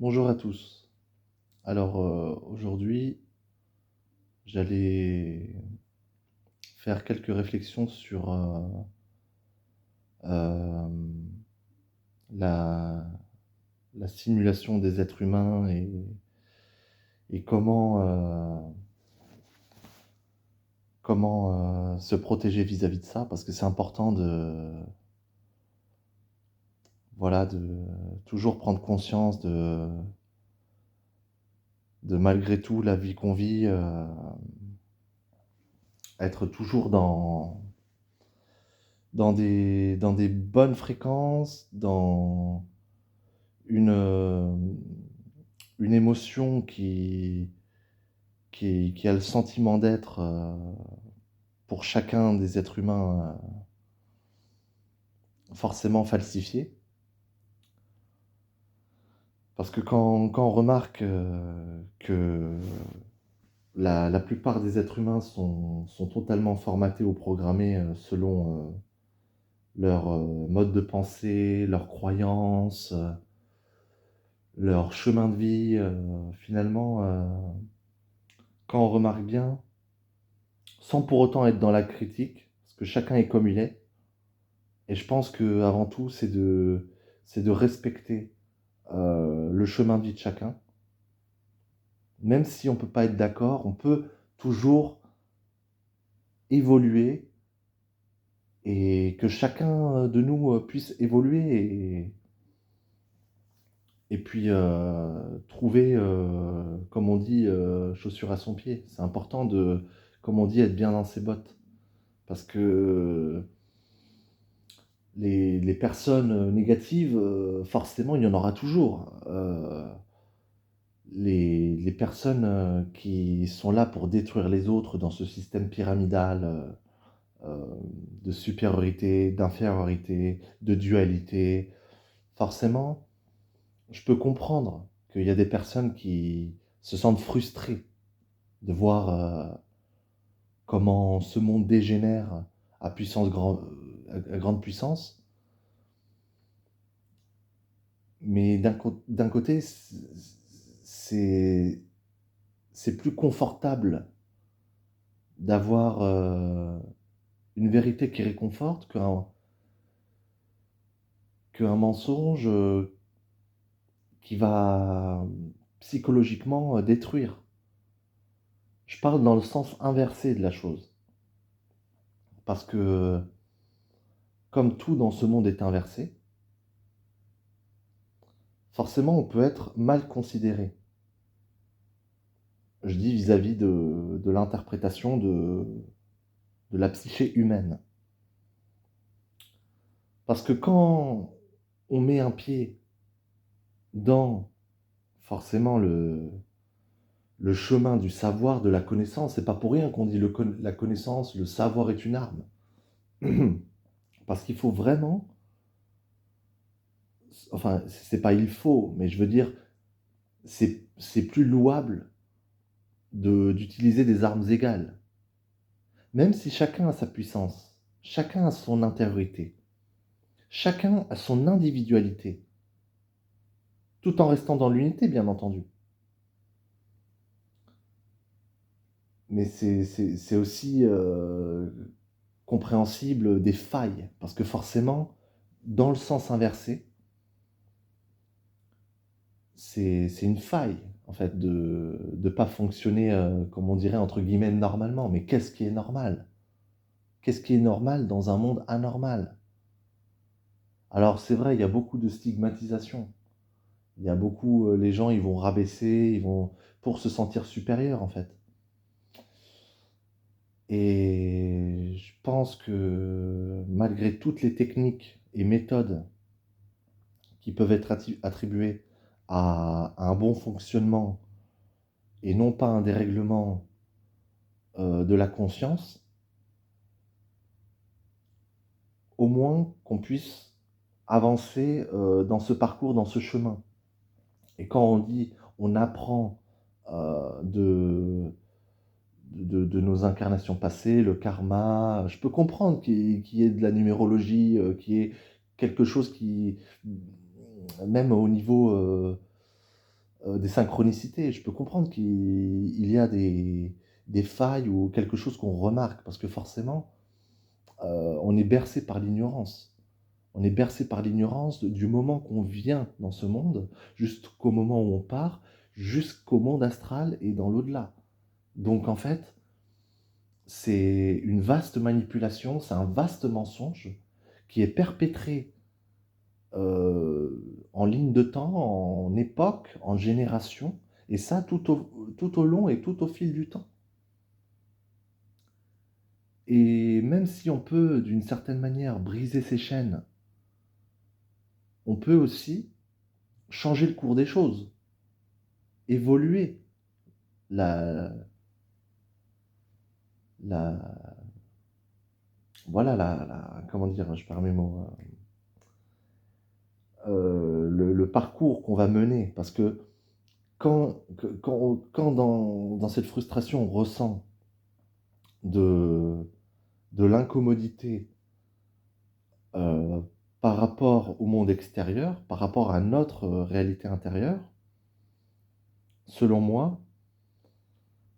Bonjour à tous. Alors aujourd'hui, j'allais faire quelques réflexions sur euh, la, la simulation des êtres humains et comment se protéger vis-à-vis de ça, parce que c'est important de toujours prendre conscience de malgré tout la vie qu'on vit, être toujours dans des bonnes fréquences, dans une, euh, une émotion qui a le sentiment d'être pour chacun des êtres humains forcément falsifiée. Parce que quand on remarque que la plupart des êtres humains sont totalement formatés ou programmés selon leur mode de pensée, leurs croyances, leur chemin de vie, finalement, quand on remarque bien, sans pour autant être dans la critique, parce que chacun est comme il est, et je pense que avant tout, c'est de respecter le chemin de vie de chacun. Même si on ne peut pas être d'accord, on peut toujours évoluer et que chacun de nous puisse évoluer et puis trouver, comme on dit, chaussure à son pied. C'est important de, comme on dit, être bien dans ses bottes. Parce que les personnes négatives, forcément, il y en aura toujours. Les personnes qui sont là pour détruire les autres dans ce système pyramidal euh, de supériorité, d'infériorité, de dualité, forcément, je peux comprendre qu'il y a des personnes qui se sentent frustrées de voir comment ce monde dégénère à grande puissance. Mais d'un côté, c'est c'est plus confortable d'avoir une vérité qui réconforte qu'un mensonge qui va psychologiquement détruire. Je parle dans le sens inversé de la chose. Parce que comme tout dans ce monde est inversé, forcément on peut être mal considéré. Je dis vis-à-vis de l'interprétation de la psyché humaine. Parce que quand on met un pied dans forcément le chemin du savoir, de la connaissance, c'est pas pour rien qu'on dit la connaissance, le savoir est une arme. Parce qu'il faut vraiment, enfin, c'est pas il faut, mais je veux dire, c'est plus louable d'utiliser des armes égales. Même si chacun a sa puissance, chacun a son intériorité, chacun a son individualité, tout en restant dans l'unité, bien entendu. Mais c'est aussi compréhensible des failles, parce que forcément, dans le sens inversé, c'est une faille, en fait, de ne pas fonctionner, comme on dirait, entre guillemets, normalement. Mais qu'est-ce qui est normal? Qu'est-ce qui est normal dans un monde anormal? Alors, c'est vrai, il y a beaucoup de stigmatisation. Il y a beaucoup, les gens, ils vont rabaisser, ils vont, pour se sentir supérieurs, en fait. Et je pense que malgré toutes les techniques et méthodes qui peuvent être attribuées à un bon fonctionnement et non pas un dérèglement de la conscience, au moins qu'on puisse avancer dans ce parcours, dans ce chemin. Et quand on dit on apprend de nos incarnations passées, le karma, je peux comprendre qu'il y ait de la numérologie, qu'il y ait quelque chose qui, même au niveau des synchronicités. Je peux comprendre qu'il y a des failles ou quelque chose qu'on remarque parce que forcément, on est bercé par l'ignorance. On est bercé par l'ignorance du moment qu'on vient dans ce monde jusqu'au moment où on part, jusqu'au monde astral et dans l'au-delà. Donc en fait, c'est une vaste manipulation, c'est un vaste mensonge qui est perpétré en ligne de temps, en époque, en génération, et ça tout au long et tout au fil du temps. Et même si on peut, d'une certaine manière, briser ces chaînes, on peut aussi changer le cours des choses, évoluer la, la, voilà, comment dire, je perds mes mots, le parcours qu'on va mener, parce que quand dans cette frustration on ressent de, de l'incommodité euh, par rapport au monde extérieur, par rapport à notre réalité intérieure, selon moi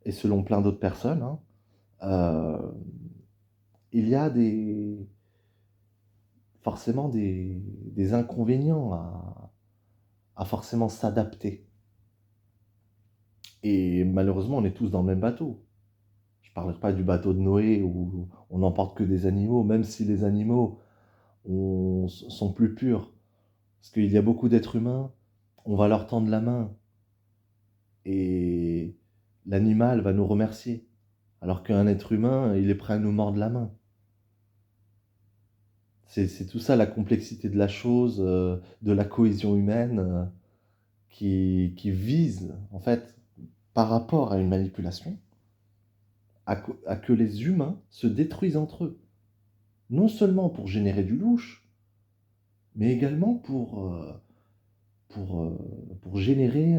et selon plein d'autres personnes, hein, euh, il y a forcément des inconvénients à forcément s'adapter. Et malheureusement, on est tous dans le même bateau. Je ne parlerai pas du bateau de Noé où on n'emporte que des animaux, même si les animaux sont plus purs. Parce qu'il y a beaucoup d'êtres humains, on va leur tendre la main et l'animal va nous remercier. Alors qu'un être humain, il est prêt à nous mordre la main. C'est tout ça la complexité de la chose, de la cohésion humaine, qui vise, en fait, par rapport à une manipulation, à que les humains se détruisent entre eux. Non seulement pour générer du louche, mais également pour générer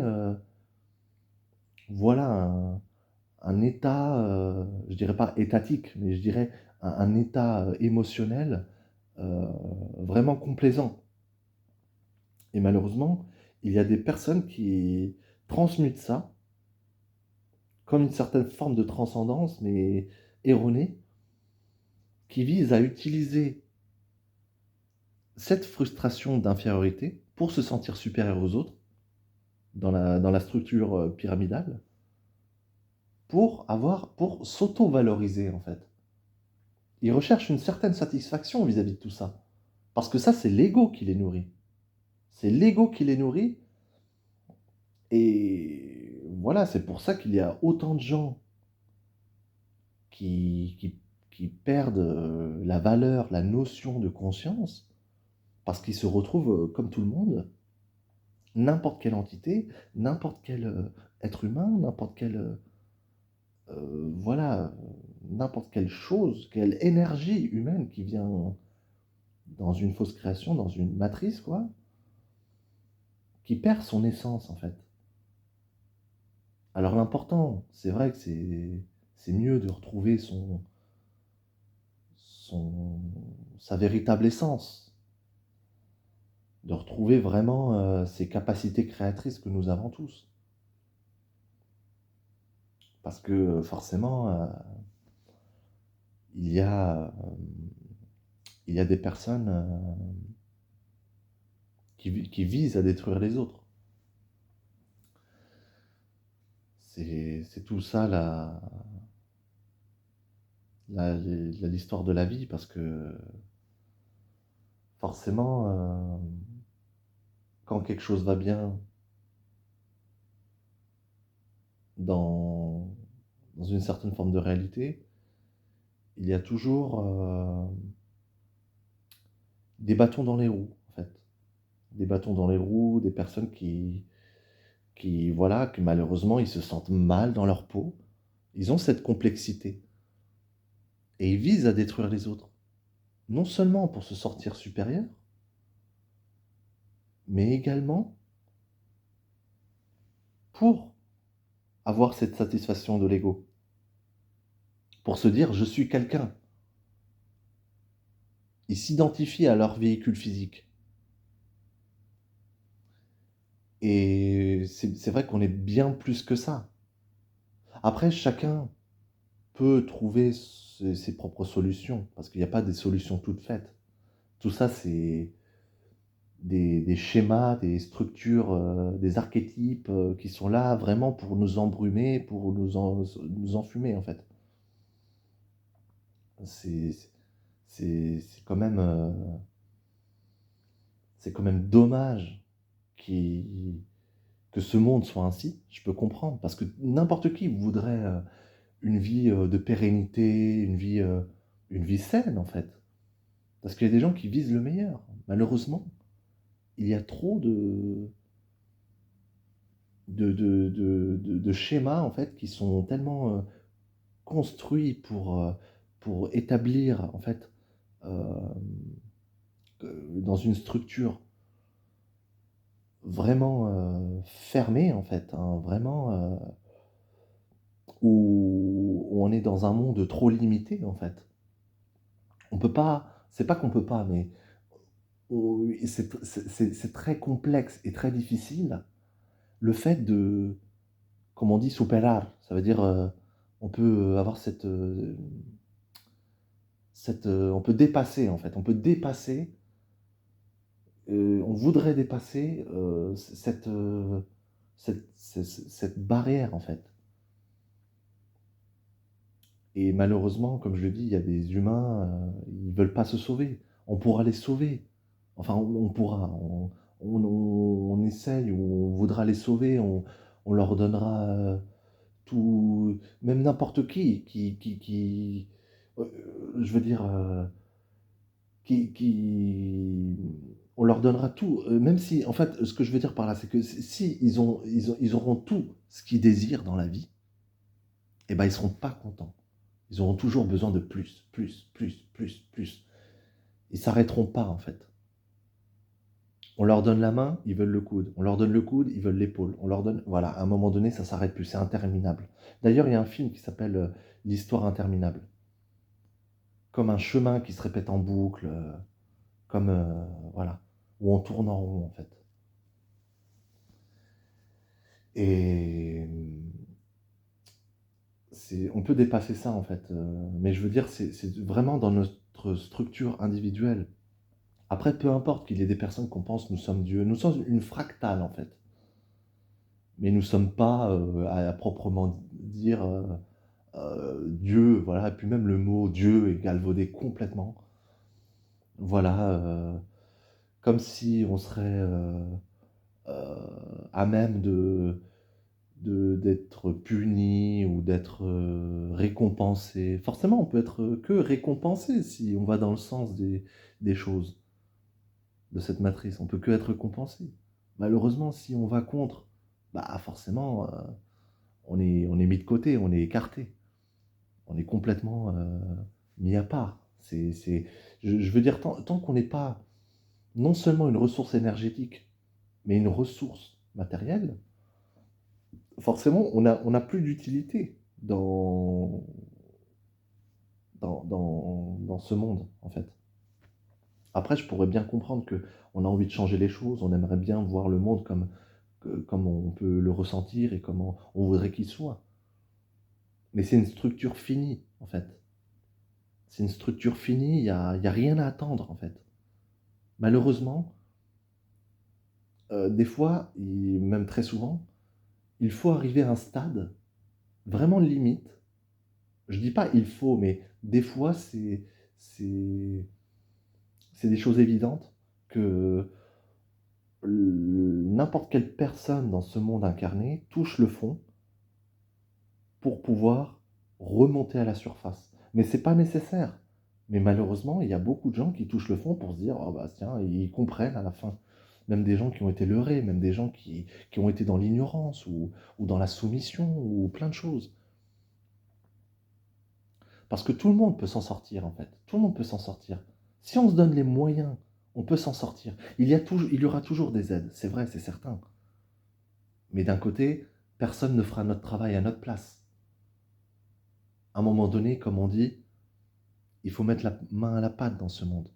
voilà, un état, je dirais pas étatique, mais je dirais un état émotionnel euh, vraiment complaisant. Et malheureusement, il y a des personnes qui transmutent ça comme une certaine forme de transcendance, mais erronée, qui vise à utiliser cette frustration d'infériorité pour se sentir supérieur aux autres dans la structure pyramidale, pour s'auto-valoriser en fait. Ils recherchent une certaine satisfaction vis-à-vis de tout ça. Parce que ça, c'est l'ego qui les nourrit. C'est l'ego qui les nourrit. Et voilà, c'est pour ça qu'il y a autant de gens qui, qui, qui perdent la valeur, la notion de conscience, parce qu'ils se retrouvent comme tout le monde, n'importe quelle entité, n'importe quel être humain, n'importe quel voilà, n'importe quelle chose, quelle énergie humaine qui vient dans une fausse création, dans une matrice, quoi, qui perd son essence, en fait. Alors l'important, c'est vrai que c'est mieux de retrouver son, sa véritable essence, de retrouver vraiment ces capacités créatrices que nous avons tous. Parce que forcément, il y a, il y a des personnes qui visent à détruire les autres. C'est tout ça l'histoire de la vie, parce que forcément, quand quelque chose va bien dans, dans une certaine forme de réalité, il y a toujours des bâtons dans les roues, en fait. Des bâtons dans les roues, des personnes voilà, que malheureusement, ils se sentent mal dans leur peau. Ils ont cette complexité. Et ils visent à détruire les autres. Non seulement pour se sortir supérieur, mais également pour avoir cette satisfaction de l'ego. Pour se dire, je suis quelqu'un. Ils s'identifient à leur véhicule physique. Et c'est vrai qu'on est bien plus que ça. Après, chacun peut trouver ses propres solutions, parce qu'il n'y a pas des solutions toutes faites. Tout ça, c'est des schémas, des structures, des archétypes qui sont là vraiment pour nous embrumer, pour nous enfumer, en fait. C'est c'est quand même, c'est quand même dommage qui que ce monde soit ainsi. Je peux comprendre, parce que n'importe qui voudrait une vie de pérennité, une vie saine, en fait. Parce qu'il y a des gens qui visent le meilleur. Malheureusement, il y a trop de schémas, en fait, qui sont tellement construits pour établir, en fait, euh, dans une structure vraiment fermée, en fait, hein, vraiment où on est dans un monde trop limité, en fait. On peut pas, c'est pas qu'on peut pas, mais c'est très complexe et très difficile le fait de, comme on dit, superar. Ça veut dire, on peut avoir on peut dépasser, en fait. On peut dépasser, on voudrait dépasser cette barrière, en fait. Et malheureusement, comme je le dis, il y a des humains, ils veulent pas se sauver. On pourra les sauver. Enfin, on pourra. On essaye, ou on voudra les sauver. On leur donnera tout, même n'importe euh, je veux dire, qui, on leur donnera tout. Même si, en fait, ce que je veux dire par là, c'est que si ils auront tout ce qu'ils désirent dans la vie, eh ben, ils seront pas contents. Ils auront toujours besoin de plus, plus, plus, plus, plus. Ils s'arrêteront pas, en fait. On leur donne la main, ils veulent le coude. On leur donne le coude, ils veulent l'épaule. On leur donne, voilà, à un moment donné, ça s'arrête plus, c'est interminable. D'ailleurs, il y a un film qui s'appelle L'histoire interminable. Comme un chemin qui se répète en boucle, comme, voilà, où on tourne en rond, en fait. Et on peut dépasser ça, en fait. Mais je veux dire, c'est vraiment dans notre structure individuelle. Après, peu importe qu'il y ait des personnes qu'on pense nous sommes Dieu, nous sommes une fractale, en fait. Mais nous ne sommes pas, à proprement dire, Dieu, voilà. Et puis même le mot Dieu est galvaudé complètement. Voilà, comme si on serait à même d'être puni ou d'être récompensé. Forcément, on peut être que récompensé si on va dans le sens des choses, de cette matrice. On peut que être récompensé. Malheureusement, si on va contre, bah forcément, on est mis de côté, on est écarté, on est complètement mis à part. Je veux dire, tant qu'on n'est pas non seulement une ressource énergétique, mais une ressource matérielle, forcément, on a plus d'utilité dans ce monde, en fait. Après, je pourrais bien comprendre que on a envie de changer les choses, on aimerait bien voir le monde comme on peut le ressentir et comment on voudrait qu'il soit. Mais c'est une structure finie, en fait. C'est une structure finie, il y a rien à attendre, en fait. Malheureusement, des fois, et même très souvent, il faut arriver à un stade vraiment limite. Je dis pas il faut, mais des fois, c'est, c'est des choses évidentes que n'importe quelle personne dans ce monde incarné touche le fond pour pouvoir remonter à la surface. Mais c'est pas nécessaire. Mais malheureusement, il y a beaucoup de gens qui touchent le fond pour se dire, oh bah tiens, ils comprennent à la fin. Même des gens qui ont été leurrés, même des gens qui ont été dans l'ignorance ou dans la soumission ou plein de choses. Parce que tout le monde peut s'en sortir en fait. Tout le monde peut s'en sortir. Si on se donne les moyens, on peut s'en sortir. Il y aura toujours des aides, c'est vrai, c'est certain. Mais d'un côté, personne ne fera notre travail à notre place. À un moment donné, comme on dit, il faut mettre la main à la pâte dans ce monde.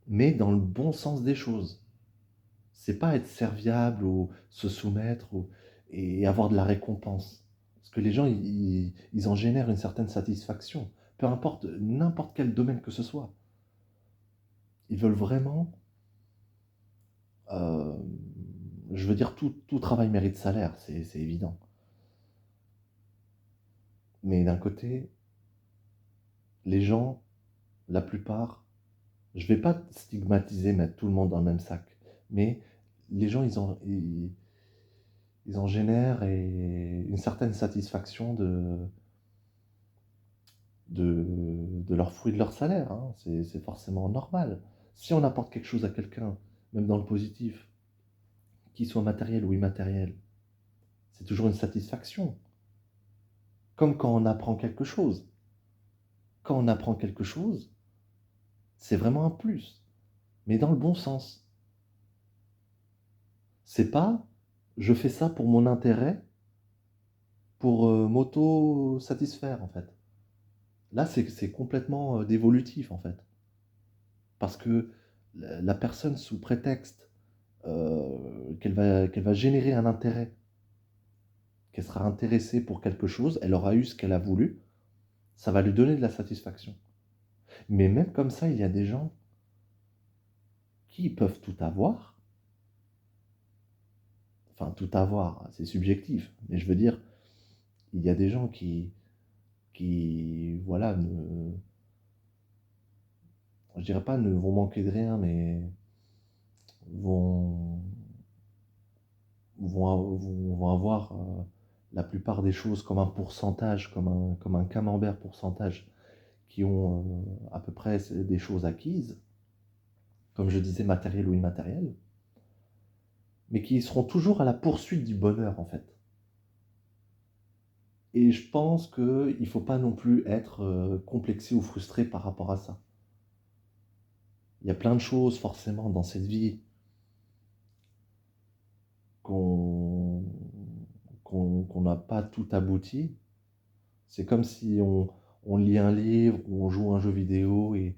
Mais dans le bon sens des choses. C'est pas être serviable ou se soumettre et avoir de la récompense. Parce que les gens, ils en génèrent une certaine satisfaction, peu importe n'importe quel domaine que ce soit. Ils veulent vraiment, euh, je veux dire, tout travail mérite salaire, c'est évident. Mais d'un côté, les gens, la plupart, je vais pas stigmatiser, mettre tout le monde dans le même sac, mais les gens, ils en génèrent une certaine satisfaction de leur fruit de leur salaire, hein. C'est forcément normal. Si on apporte quelque chose à quelqu'un, même dans le positif, qu'il soit matériel ou immatériel, c'est toujours une satisfaction. Comme quand on apprend quelque chose. Quand on apprend quelque chose, c'est vraiment un plus, mais dans le bon sens. C'est pas je fais ça pour mon intérêt, pour m'auto-satisfaire en fait. Là, c'est complètement dévolutif en fait. Parce que la personne, sous prétexte qu'elle va générer un intérêt, qu'elle sera intéressée pour quelque chose, elle aura eu ce qu'elle a voulu, ça va lui donner de la satisfaction. Mais même comme ça, il y a des gens qui peuvent tout avoir. Enfin, tout avoir, c'est subjectif. Mais je veux dire, il y a des gens qui voilà, je dirais pas ne vont manquer de rien, mais vont, vont avoir la plupart des choses comme un pourcentage, comme un camembert pourcentage, qui ont à peu près des choses acquises, comme je disais, matérielles ou immatérielles, mais qui seront toujours à la poursuite du bonheur, en fait. Et je pense qu'il ne faut pas non plus être complexé ou frustré par rapport à ça. Il y a plein de choses, forcément, dans cette vie qu'on qu'on n'a pas tout abouti. C'est comme si on lit un livre ou on joue à un jeu vidéo et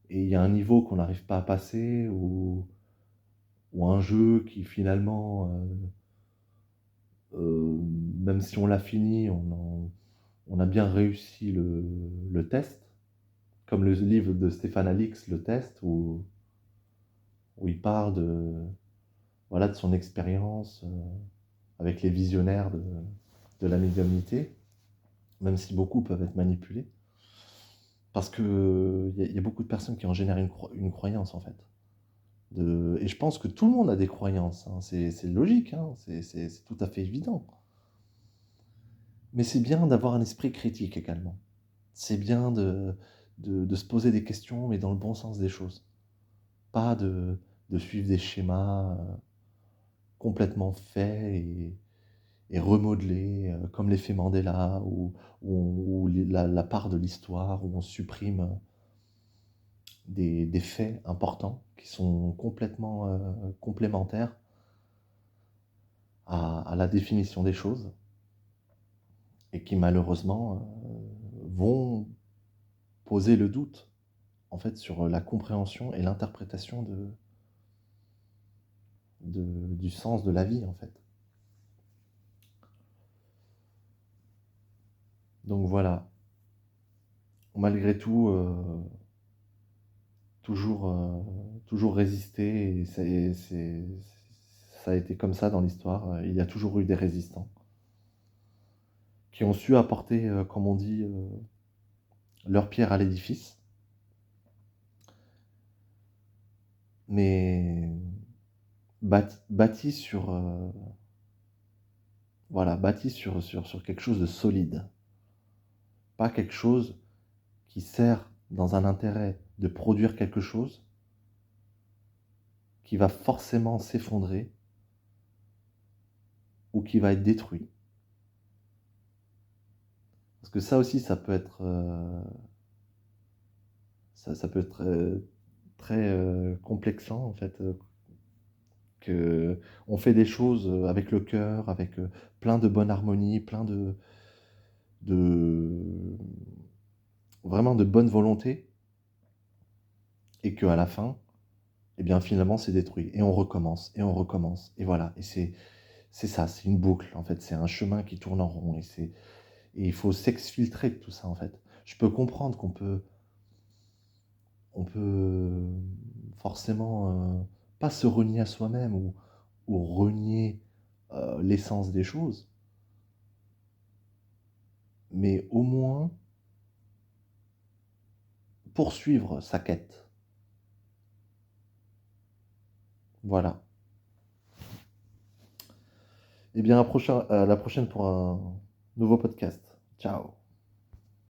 il y a un niveau qu'on n'arrive pas à passer ou un jeu qui finalement, même si on l'a fini, on a bien réussi le test, comme le livre de Stéphane Alix, le test, où il parle voilà, de son expérience avec les visionnaires de la médiumnité, même si beaucoup peuvent être manipulés. Parce qu'il y a beaucoup de personnes qui en génèrent une croyance, en fait. Et je pense que tout le monde a des croyances, hein. C'est logique, hein. C'est tout à fait évident. Mais c'est bien d'avoir un esprit critique également. C'est bien de se poser des questions, mais dans le bon sens des choses. Pas de suivre des schémas complètement faits et remodelés, comme l'effet Mandela, ou la part de l'histoire, où on supprime des faits importants qui sont complètement complémentaires à la définition des choses et qui malheureusement vont poser le doute en fait sur la compréhension et l'interprétation du sens de la vie en fait. Donc voilà, malgré tout, toujours, toujours résister, ça a été comme ça dans l'histoire. Il y a toujours eu des résistants qui ont su apporter, comme on dit, leur pierre à l'édifice, mais bâti sur, voilà, bâti sur quelque chose de solide, pas quelque chose qui sert dans un intérêt de produire quelque chose qui va forcément s'effondrer ou qui va être détruit. Parce que ça aussi, ça peut être très complexant en fait, que on fait des choses avec le cœur, avec plein de bonne harmonie, plein de vraiment de bonne volonté, et qu'à la fin, et bien finalement c'est détruit et on recommence et voilà et c'est ça, c'est une boucle en fait, c'est un chemin qui tourne en rond et il faut s'exfiltrer de tout ça en fait. Je peux comprendre on peut forcément, pas se renier à soi-même ou renier, l'essence des choses, mais au moins poursuivre sa quête. Voilà. Eh bien à la prochaine pour un nouveau podcast. Ciao.